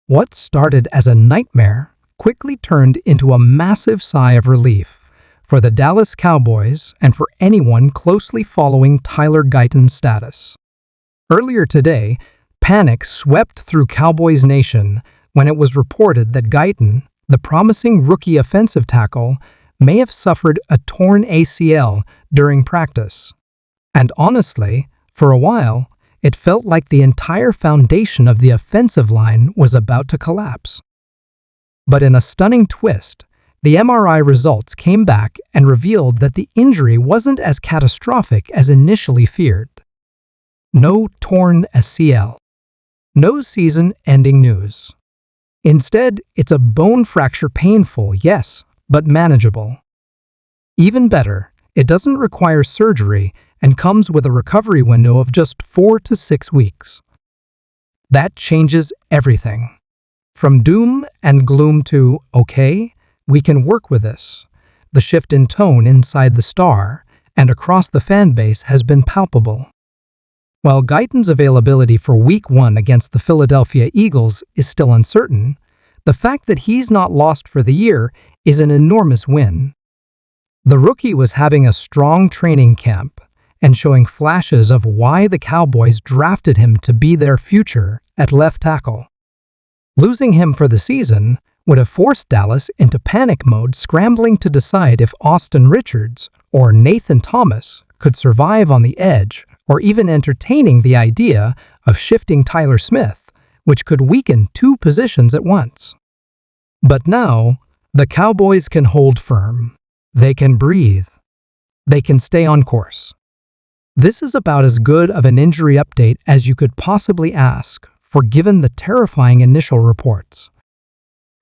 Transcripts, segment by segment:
What started as a nightmare quickly turned into a massive sigh of relief for the Dallas Cowboys and for anyone closely following Tyler Guyton's status. Earlier today, panic swept through Cowboys Nation when it was reported that Guyton, the promising rookie offensive tackle, may have suffered a torn ACL during practice. And honestly, for a while, it felt like the entire foundation of the offensive line was about to collapse. But in a stunning twist, the MRI results came back and revealed that the injury wasn't as catastrophic as initially feared. No torn ACL. No season-ending news. Instead, it's a bone fracture, painful, yes, but manageable. Even better, it doesn't require surgery and comes with a recovery window of just 4 to 6 weeks. That changes everything. From doom and gloom to, okay, we can work with this. The shift in tone inside the star and across the fan base has been palpable. While Guyton's availability for Week 1 against the Philadelphia Eagles is still uncertain, the fact that he's not lost for the year is an enormous win. The rookie was having a strong training camp and showing flashes of why the Cowboys drafted him to be their future at left tackle. Losing him for the season would have forced Dallas into panic mode, scrambling to decide if Austin Richards or Nathan Thomas could survive on the edge, or even entertaining the idea of shifting Tyler Smith, which could weaken two positions at once. But now, the Cowboys can hold firm. They can breathe. They can stay on course. This is about as good of an injury update as you could possibly ask for, given the terrifying initial reports.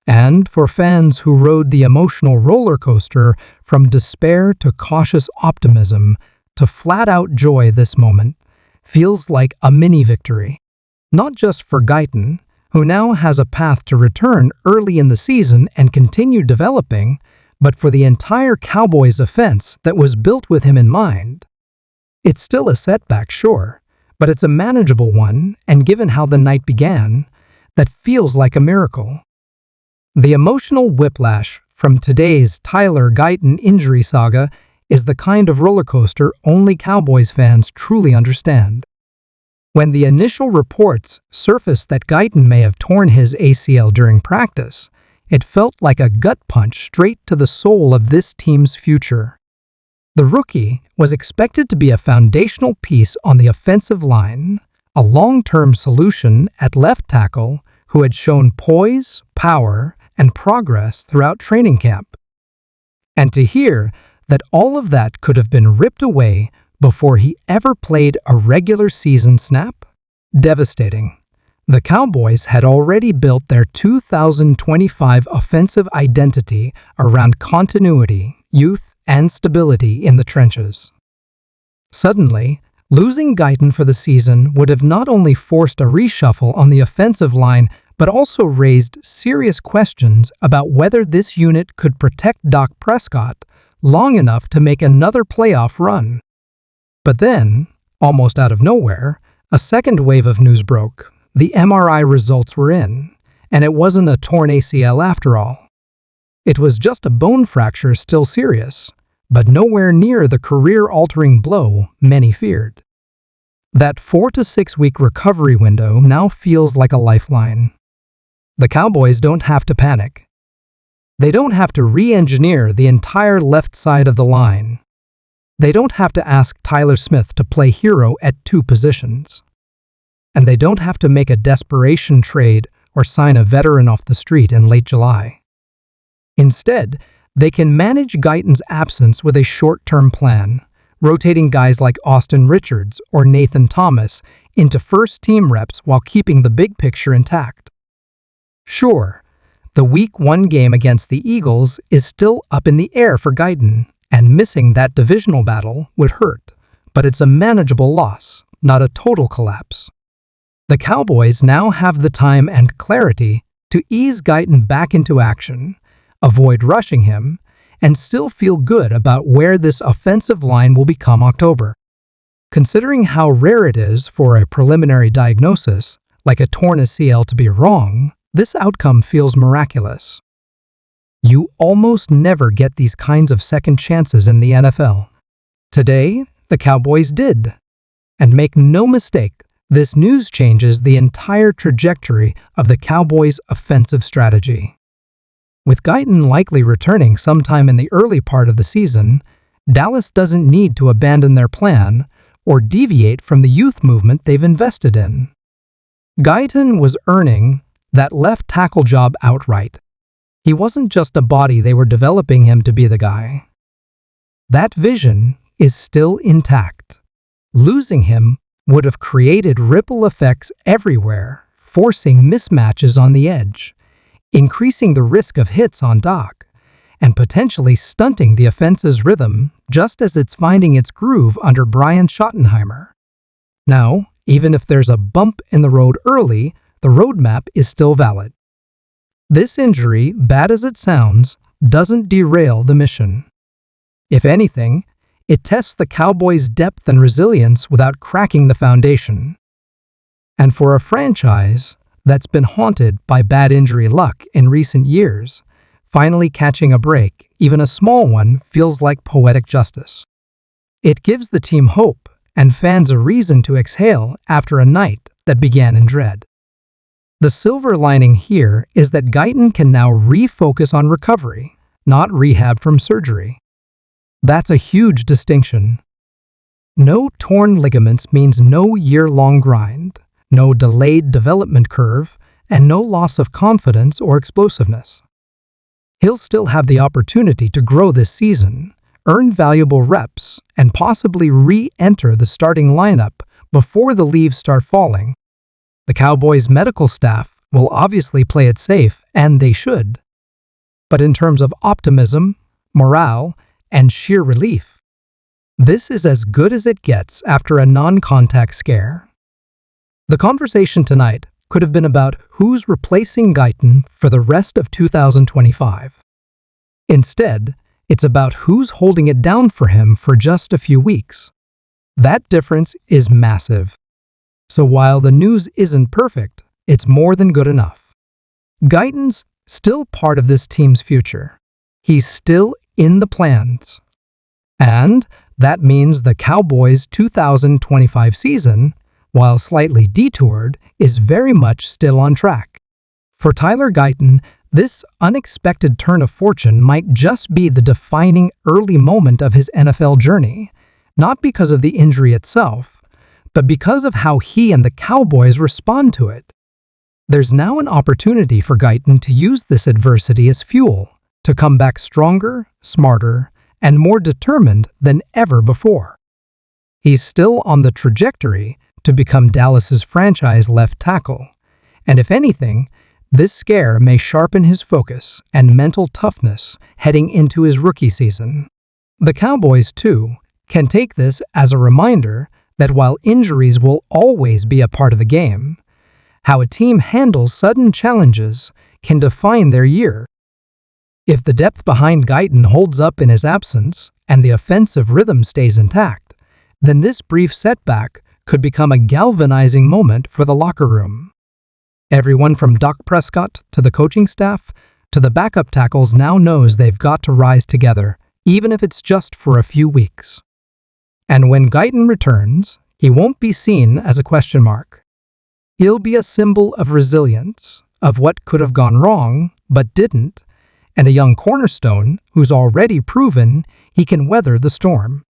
And for fans who rode the emotional roller coaster from despair to cautious optimism to flat-out joy, this moment feels like a mini-victory. Not just for Guyton, who now has a path to return early in the season and continue developing, but for the entire Cowboys offense that was built with him in mind. It's still a setback, sure, but it's a manageable one, and given how the night began, that feels like a miracle. The emotional whiplash from today's Tyler Guyton injury saga is the kind of roller coaster only Cowboys fans truly understand. When the initial reports surfaced that Guyton may have torn his ACL during practice, it felt like a gut punch straight to the soul of this team's future. The rookie was expected to be a foundational piece on the offensive line, a long-term solution at left tackle who had shown poise, power, and progress throughout training camp. And to hear that all of that could have been ripped away before he ever played a regular season snap? Devastating. The Cowboys had already built their 2025 offensive identity around continuity, youth, and stability in the trenches. Suddenly, losing Guyton for the season would have not only forced a reshuffle on the offensive line, but also raised serious questions about whether this unit could protect Dak Prescott long enough to make another playoff run. But then, almost out of nowhere, a second wave of news broke. The MRI results were in, and it wasn't a torn ACL after all. It was just a bone fracture, still serious, but nowhere near the career-altering blow many feared. That 4 to 6 week recovery window now feels like a lifeline. The Cowboys don't have to panic. They don't have to re-engineer the entire left side of the line. They don't have to ask Tyler Smith to play hero at 2 positions. And they don't have to make a desperation trade or sign a veteran off the street in late July. Instead, they can manage Guyton's absence with a short-term plan, rotating guys like Austin Richards or Nathan Thomas into first-team reps while keeping the big picture intact. Sure, the Week 1 game against the Eagles is still up in the air for Guyton, and missing that divisional battle would hurt, but it's a manageable loss, not a total collapse. The Cowboys now have the time and clarity to ease Guyton back into action, avoid rushing him, and still feel good about where this offensive line will become October. Considering how rare it is for a preliminary diagnosis, like a torn ACL, to be wrong, This outcome feels miraculous. You almost never get these kinds of second chances in the NFL. Today, the Cowboys did. And make no mistake, this news changes the entire trajectory of the Cowboys' offensive strategy. With Guyton likely returning sometime in the early part of the season, Dallas doesn't need to abandon their plan or deviate from the youth movement they've invested in. Guyton was earning that left tackle job outright. He wasn't just a body they were developing him to be the guy. That vision is still intact. Losing him would have created ripple effects everywhere, forcing mismatches on the edge, increasing the risk of hits on Dak, and potentially stunting the offense's rhythm just as it's finding its groove under Brian Schottenheimer. Now, even if there's a bump in the road early, the roadmap is still valid. This injury, bad as it sounds, doesn't derail the mission. If anything, it tests the Cowboys' depth and resilience without cracking the foundation. And for a franchise that's been haunted by bad injury luck in recent years, finally catching a break, even a small one, feels like poetic justice. It gives the team hope and fans a reason to exhale after a night that began in dread. The silver lining here is that Guyton can now refocus on recovery, not rehab from surgery. That's a huge distinction. No torn ligaments means no year-long grind, no delayed development curve, and no loss of confidence or explosiveness. He'll still have the opportunity to grow this season, earn valuable reps, and possibly re-enter the starting lineup before the leaves start falling. The Cowboys' medical staff will obviously play it safe, and they should. But in terms of optimism, morale, and sheer relief, this is as good as it gets after a non-contact scare. The conversation tonight could have been about who's replacing Guyton for the rest of 2025. Instead, it's about who's holding it down for him for just a few weeks. That difference is massive. So while the news isn't perfect, it's more than good enough. Guyton's still part of this team's future. He's still in the plans. And that means the Cowboys' 2025 season, while slightly detoured, is very much still on track. For Tyler Guyton, this unexpected turn of fortune might just be the defining early moment of his NFL journey, not because of the injury itself, but because of how he and the Cowboys respond to it. There's now an opportunity for Guyton to use this adversity as fuel, to come back stronger, smarter, and more determined than ever before. He's still on the trajectory to become Dallas's franchise left tackle, and if anything, this scare may sharpen his focus and mental toughness heading into his rookie season. The Cowboys, too, can take this as a reminder that while injuries will always be a part of the game, how a team handles sudden challenges can define their year. If the depth behind Guyton holds up in his absence and the offensive rhythm stays intact, then this brief setback could become a galvanizing moment for the locker room. Everyone from Dak Prescott to the coaching staff to the backup tackles now knows they've got to rise together, even if it's just for a few weeks. And when Guyton returns, he won't be seen as a question mark. He'll be a symbol of resilience, of what could have gone wrong but didn't, and a young cornerstone who's already proven he can weather the storm.